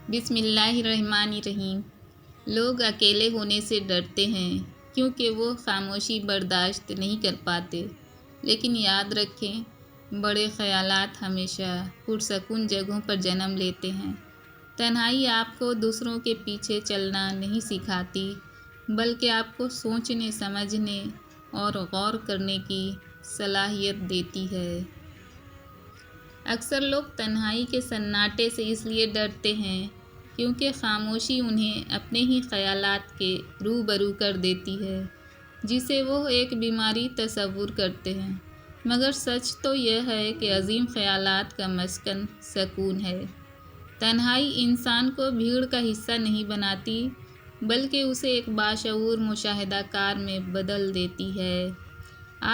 بسم اللہ الرحمن الرحیم۔ لوگ اکیلے ہونے سے ڈرتے ہیں کیونکہ وہ خاموشی برداشت نہیں کر پاتے، لیکن یاد رکھیں بڑے خیالات ہمیشہ پرسکون جگہوں پر جنم لیتے ہیں۔ تنہائی آپ کو دوسروں کے پیچھے چلنا نہیں سکھاتی، بلکہ آپ کو سوچنے سمجھنے اور غور کرنے کی صلاحیت دیتی ہے۔ اکثر لوگ تنہائی کے سناٹے سے اس لیے ڈرتے ہیں کیونکہ خاموشی انہیں اپنے ہی خیالات کے روبرو کر دیتی ہے، جسے وہ ایک بیماری تصور کرتے ہیں۔ مگر سچ تو یہ ہے کہ عظیم خیالات کا مسکن سکون ہے۔ تنہائی انسان کو بھیڑ کا حصہ نہیں بناتی، بلکہ اسے ایک باشعور مشاہدہ کار میں بدل دیتی ہے۔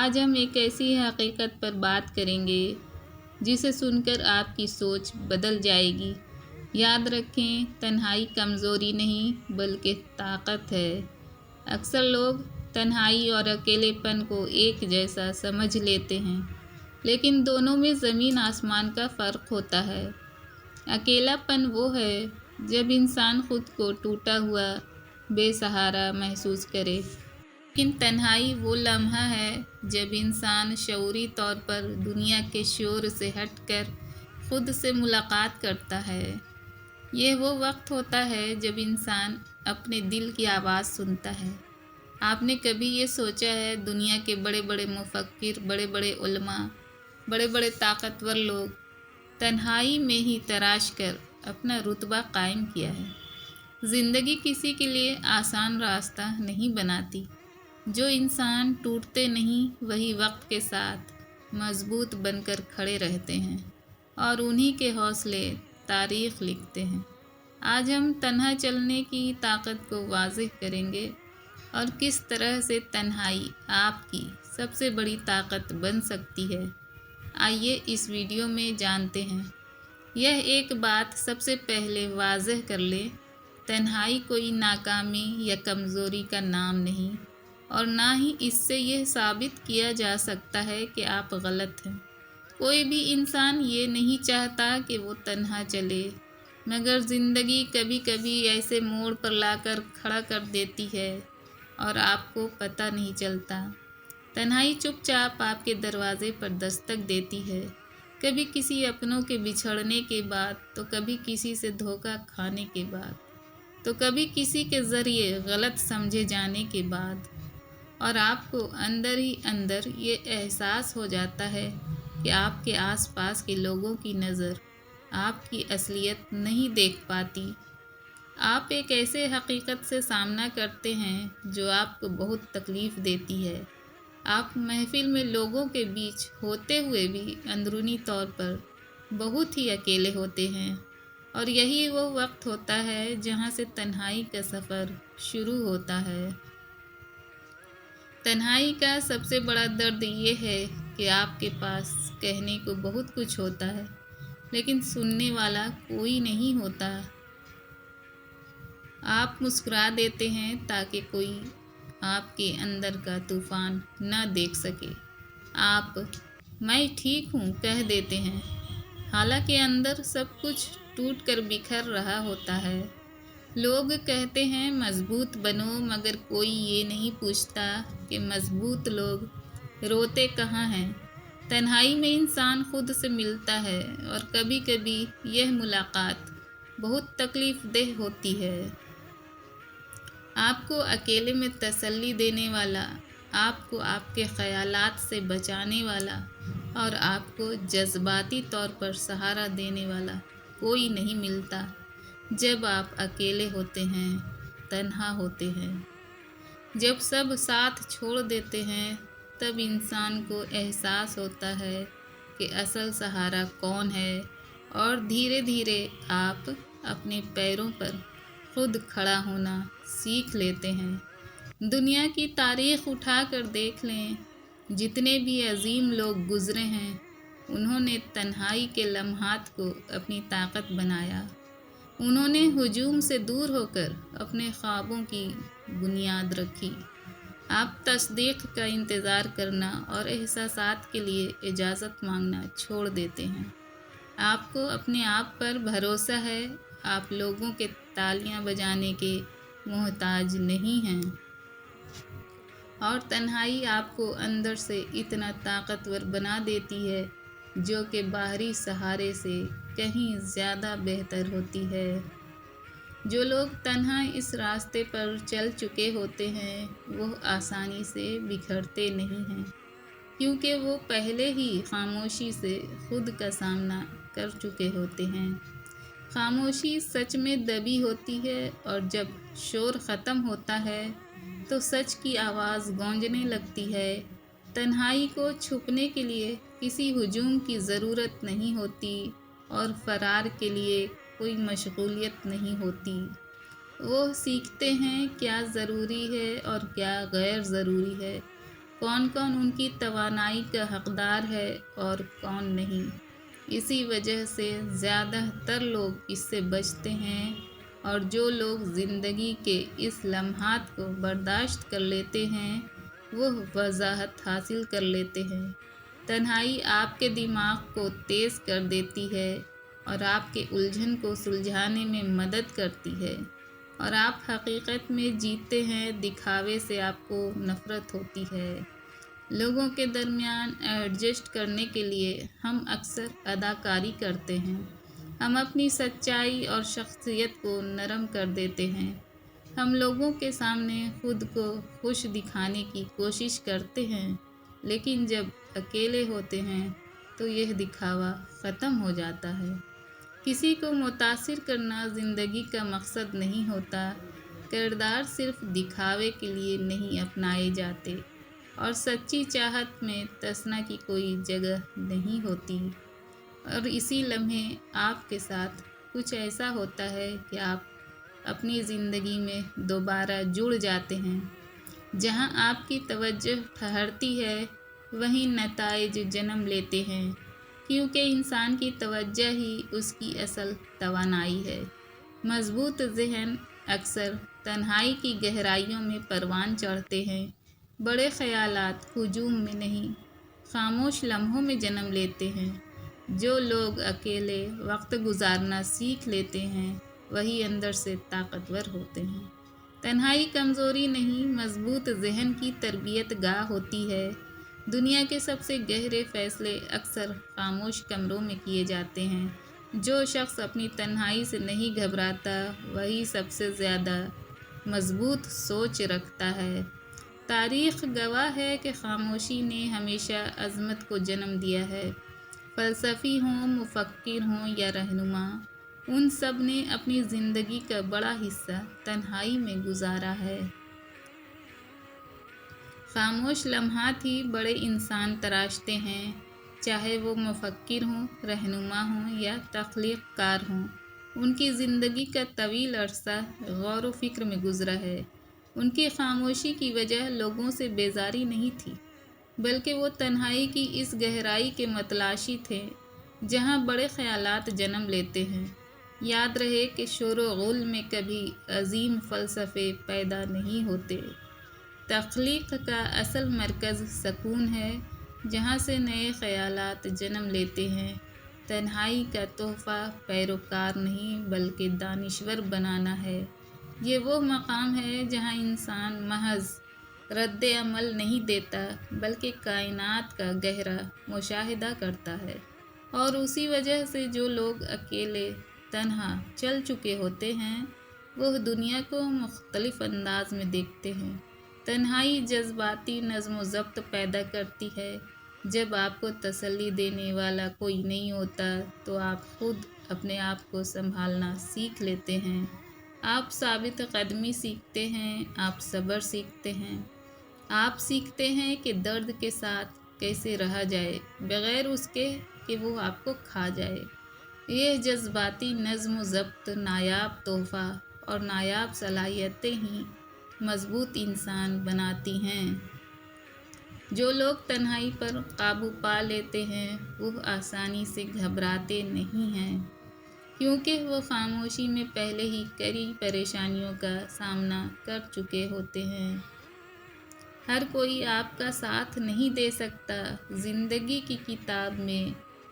آج ہم ایک ایسی حقیقت پر بات کریں گے جسے سن کر آپ کی سوچ بدل جائے گی۔ یاد رکھیں، تنہائی کمزوری نہیں بلکہ طاقت ہے۔ اکثر لوگ تنہائی اور اکیلے پن کو ایک جیسا سمجھ لیتے ہیں، لیکن دونوں میں زمین آسمان کا فرق ہوتا ہے۔ اکیلا پن وہ ہے جب انسان خود کو ٹوٹا ہوا، بے سہارا محسوس کرے، لیکن تنہائی وہ لمحہ ہے جب انسان شعوری طور پر دنیا کے شور سے ہٹ کر خود سے ملاقات کرتا ہے۔ یہ وہ وقت ہوتا ہے جب انسان اپنے دل کی آواز سنتا ہے۔ آپ نے کبھی یہ سوچا ہے دنیا کے بڑے بڑے مفکر، بڑے بڑے علماء، بڑے بڑے طاقتور لوگ تنہائی میں ہی تراش کر اپنا رتبہ قائم کیا ہے۔ زندگی کسی کے لیے آسان راستہ نہیں بناتی۔ جو انسان ٹوٹتے نہیں وہی وقت کے ساتھ مضبوط بن کر کھڑے رہتے ہیں، اور انہی کے حوصلے تاریخ لکھتے ہیں۔ آج ہم تنہا چلنے کی طاقت کو واضح کریں گے اور کس طرح سے تنہائی آپ کی سب سے بڑی طاقت بن سکتی ہے۔ آئیے اس ویڈیو میں جانتے ہیں۔ یہ ایک بات سب سے پہلے واضح کر لیں، تنہائی کوئی ناکامی یا کمزوری کا نام نہیں، اور نہ ہی اس سے یہ ثابت کیا جا سکتا ہے کہ آپ غلط ہیں۔ کوئی بھی انسان یہ نہیں چاہتا کہ وہ تنہا چلے، مگر زندگی کبھی کبھی ایسے موڑ پر لا کر کھڑا کر دیتی ہے اور آپ کو پتہ نہیں چلتا۔ تنہائی چپ چاپ آپ کے دروازے پر دستک دیتی ہے، کبھی کسی اپنوں کے بچھڑنے کے بعد، تو کبھی کسی سے دھوکہ کھانے کے بعد، تو کبھی کسی کے ذریعے غلط سمجھے جانے کے بعد، اور آپ کو اندر ہی اندر یہ احساس ہو جاتا ہے کہ آپ کے آس پاس کے لوگوں کی نظر آپ کی اصلیت نہیں دیکھ پاتی۔ آپ ایک ایسے حقیقت سے سامنا کرتے ہیں جو آپ کو بہت تکلیف دیتی ہے۔ آپ محفل میں لوگوں کے بیچ ہوتے ہوئے بھی اندرونی طور پر بہت ہی اکیلے ہوتے ہیں، اور یہی وہ وقت ہوتا ہے جہاں سے تنہائی کا سفر شروع ہوتا ہے۔ تنہائی کا سب سے بڑا درد یہ ہے کہ آپ کے پاس کہنے کو بہت کچھ ہوتا ہے، لیکن سننے والا کوئی نہیں ہوتا۔ آپ مسکرا دیتے ہیں تاکہ کوئی آپ کے اندر کا طوفان نہ دیکھ سکے۔ آپ میں ٹھیک ہوں کہہ دیتے ہیں، حالانکہ اندر سب کچھ ٹوٹ کر بکھر رہا ہوتا ہے۔ لوگ کہتے ہیں مضبوط بنو، مگر کوئی یہ نہیں پوچھتا کہ مضبوط لوگ روتے کہاں ہیں۔ تنہائی میں انسان خود سے ملتا ہے، اور کبھی کبھی یہ ملاقات بہت تکلیف دہ ہوتی ہے۔ آپ کو اکیلے میں تسلی دینے والا، آپ کو آپ کے خیالات سے بچانے والا، اور آپ کو جذباتی طور پر سہارا دینے والا کوئی نہیں ملتا۔ جب آپ اکیلے ہوتے ہیں، تنہا ہوتے ہیں، جب سب ساتھ چھوڑ دیتے ہیں، تب انسان کو احساس ہوتا ہے کہ اصل سہارا کون ہے، اور دھیرے دھیرے آپ اپنے پیروں پر خود کھڑا ہونا سیکھ لیتے ہیں۔ دنیا کی تاریخ اٹھا کر دیکھ لیں، جتنے بھی عظیم لوگ گزرے ہیں، انہوں نے تنہائی کے لمحات کو اپنی طاقت بنایا۔ انہوں نے ہجوم سے دور ہو کر اپنے خوابوں کی بنیاد رکھی۔ آپ تصدیق کا انتظار کرنا اور احساسات کے لیے اجازت مانگنا چھوڑ دیتے ہیں۔ آپ کو اپنے آپ پر بھروسہ ہے، آپ لوگوں کے تالیاں بجانے کے محتاج نہیں ہیں، اور تنہائی آپ کو اندر سے اتنا طاقتور بنا دیتی ہے جو کہ باہری سہارے سے کہیں زیادہ بہتر ہوتی ہے۔ جو لوگ تنہا اس راستے پر چل چکے ہوتے ہیں وہ آسانی سے بکھرتے نہیں ہیں، کیونکہ وہ پہلے ہی خاموشی سے خود کا سامنا کر چکے ہوتے ہیں۔ خاموشی سچ میں دبی ہوتی ہے، اور جب شور ختم ہوتا ہے تو سچ کی آواز گونجنے لگتی ہے۔ تنہائی کو چھپنے کے لیے کسی ہجوم کی ضرورت نہیں ہوتی، اور فرار کے لیے کوئی مشغولیت نہیں ہوتی۔ وہ سیکھتے ہیں کیا ضروری ہے اور کیا غیر ضروری ہے، کون کون ان کی توانائی کا حقدار ہے اور کون نہیں۔ اسی وجہ سے زیادہ تر لوگ اس سے بچتے ہیں، اور جو لوگ زندگی کے اس لمحات کو برداشت کر لیتے ہیں وہ وضاحت حاصل کر لیتے ہیں۔ تنہائی آپ کے دماغ کو تیز کر دیتی ہے اور آپ کے الجھن کو سلجھانے میں مدد کرتی ہے، اور آپ حقیقت میں جیتے ہیں۔ دکھاوے سے آپ کو نفرت ہوتی ہے۔ لوگوں کے درمیان ایڈجسٹ کرنے کے لیے ہم اکثر اداکاری کرتے ہیں۔ ہم اپنی سچائی اور شخصیت کو نرم کر دیتے ہیں۔ ہم لوگوں کے سامنے خود کو خوش دکھانے کی کوشش کرتے ہیں، لیکن جب اکیلے ہوتے ہیں تو یہ دکھاوا ختم ہو جاتا ہے۔ کسی کو متاثر کرنا زندگی کا مقصد نہیں ہوتا۔ کردار صرف دکھاوے کے لیے نہیں اپنائے جاتے، اور سچی چاہت میں تسنا کی کوئی جگہ نہیں ہوتی۔ اور اسی لمحے آپ کے ساتھ کچھ ایسا ہوتا ہے کہ آپ اپنی زندگی میں دوبارہ جڑ جاتے ہیں۔ جہاں آپ کی توجہ ٹھہرتی ہے وہیں نتائج جنم لیتے ہیں، کیونکہ انسان کی توجہ ہی اس کی اصل توانائی ہے۔ مضبوط ذہن اکثر تنہائی کی گہرائیوں میں پروان چڑھتے ہیں۔ بڑے خیالات ہجوم میں نہیں، خاموش لمحوں میں جنم لیتے ہیں۔ جو لوگ اکیلے وقت گزارنا سیکھ لیتے ہیں وہی اندر سے طاقتور ہوتے ہیں۔ تنہائی کمزوری نہیں، مضبوط ذہن کی تربیت گاہ ہوتی ہے۔ دنیا کے سب سے گہرے فیصلے اکثر خاموش کمروں میں کیے جاتے ہیں۔ جو شخص اپنی تنہائی سے نہیں گھبراتا وہی سب سے زیادہ مضبوط سوچ رکھتا ہے۔ تاریخ گواہ ہے کہ خاموشی نے ہمیشہ عظمت کو جنم دیا ہے۔ فلسفی ہوں، مفکر ہوں یا رہنما، ان سب نے اپنی زندگی کا بڑا حصہ تنہائی میں گزارا ہے۔ خاموش لمحات ہی بڑے انسان تراشتے ہیں، چاہے وہ مفکر ہوں، رہنما ہوں یا تخلیق کار ہوں۔ ان کی زندگی کا طویل عرصہ غور و فکر میں گزرا ہے۔ ان کی خاموشی کی وجہ لوگوں سے بیزاری نہیں تھی، بلکہ وہ تنہائی کی اس گہرائی کے متلاشی تھے جہاں بڑے خیالات جنم لیتے ہیں۔ یاد رہے کہ شور و غل میں کبھی عظیم فلسفے پیدا نہیں ہوتے۔ تخلیق کا اصل مرکز سکون ہے، جہاں سے نئے خیالات جنم لیتے ہیں۔ تنہائی کا تحفہ پیروکار نہیں بلکہ دانشور بنانا ہے۔ یہ وہ مقام ہے جہاں انسان محض رد عمل نہیں دیتا بلکہ کائنات کا گہرا مشاہدہ کرتا ہے۔ اور اسی وجہ سے جو لوگ اکیلے تنہا چل چکے ہوتے ہیں وہ دنیا کو مختلف انداز میں دیکھتے ہیں۔ تنہائی جذباتی نظم و ضبط پیدا کرتی ہے۔ جب آپ کو تسلی دینے والا کوئی نہیں ہوتا تو آپ خود اپنے آپ کو سنبھالنا سیکھ لیتے ہیں۔ آپ ثابت قدمی سیکھتے ہیں، آپ صبر سیکھتے ہیں، آپ سیکھتے ہیں کہ درد کے ساتھ کیسے رہا جائے بغیر اس کے کہ وہ آپ کو کھا جائے۔ یہ جذباتی نظم و ضبط نایاب تحفہ اور نایاب صلاحیتیں ہی مضبوط انسان بناتی ہیں۔ جو لوگ تنہائی پر قابو پا لیتے ہیں وہ آسانی سے گھبراتے نہیں ہیں، کیونکہ وہ خاموشی میں پہلے ہی کئی پریشانیوں کا سامنا کر چکے ہوتے ہیں۔ ہر کوئی آپ کا ساتھ نہیں دے سکتا۔ زندگی کی کتاب میں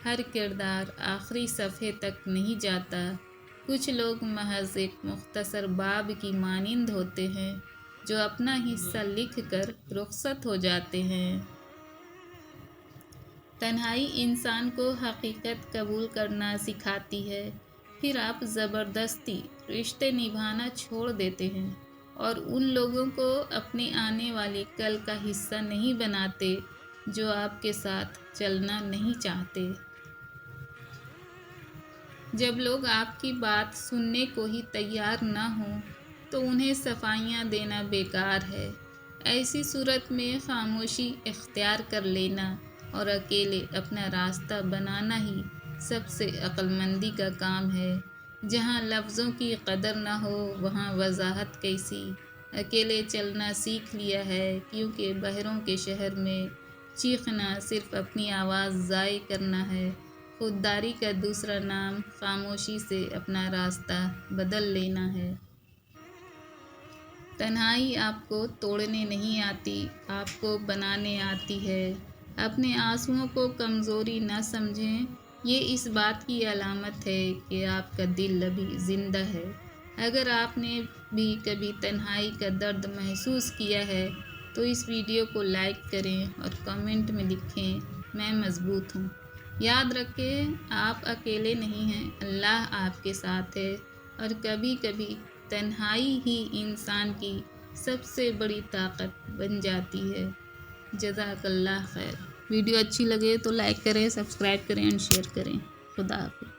ہر کردار آخری صفحے تک نہیں جاتا۔ کچھ لوگ محض ایک مختصر باب کی مانند ہوتے ہیں جو اپنا حصہ لکھ کر رخصت ہو جاتے ہیں۔ تنہائی انسان کو حقیقت قبول کرنا سکھاتی ہے، پھر آپ زبردستی رشتے نبھانا چھوڑ دیتے ہیں اور ان لوگوں کو اپنے آنے والے کل کا حصہ نہیں بناتے جو آپ کے ساتھ چلنا نہیں چاہتے۔ جب لوگ آپ کی بات سننے کو ہی تیار نہ ہوں تو انہیں صفائیاں دینا بیکار ہے۔ ایسی صورت میں خاموشی اختیار کر لینا اور اکیلے اپنا راستہ بنانا ہی سب سے عقل مندی کا کام ہے۔ جہاں لفظوں کی قدر نہ ہو وہاں وضاحت کیسی۔ اکیلے چلنا سیکھ لیا ہے کیونکہ بہروں کے شہر میں چیخنا صرف اپنی آواز ضائع کرنا ہے۔ خودداری کا دوسرا نام خاموشی سے اپنا راستہ بدل لینا ہے۔ تنہائی آپ کو توڑنے نہیں آتی، آپ کو بنانے آتی ہے۔ اپنے آنسوؤں کو کمزوری نہ سمجھیں، یہ اس بات کی علامت ہے کہ آپ کا دل ابھی زندہ ہے۔ اگر آپ نے بھی کبھی تنہائی کا درد محسوس کیا ہے تو اس ویڈیو کو لائک کریں اور کمنٹ میں لکھیں میں مضبوط ہوں۔ یاد رکھیں آپ اکیلے نہیں ہیں، اللہ آپ کے ساتھ ہے اور کبھی کبھی تنہائی ہی انسان کی سب سے بڑی طاقت بن جاتی ہے۔ جزاک اللہ خیر۔ ویڈیو اچھی لگے تو لائک کریں، سبسکرائب کریں اور شیئر کریں۔ خدا حافظ۔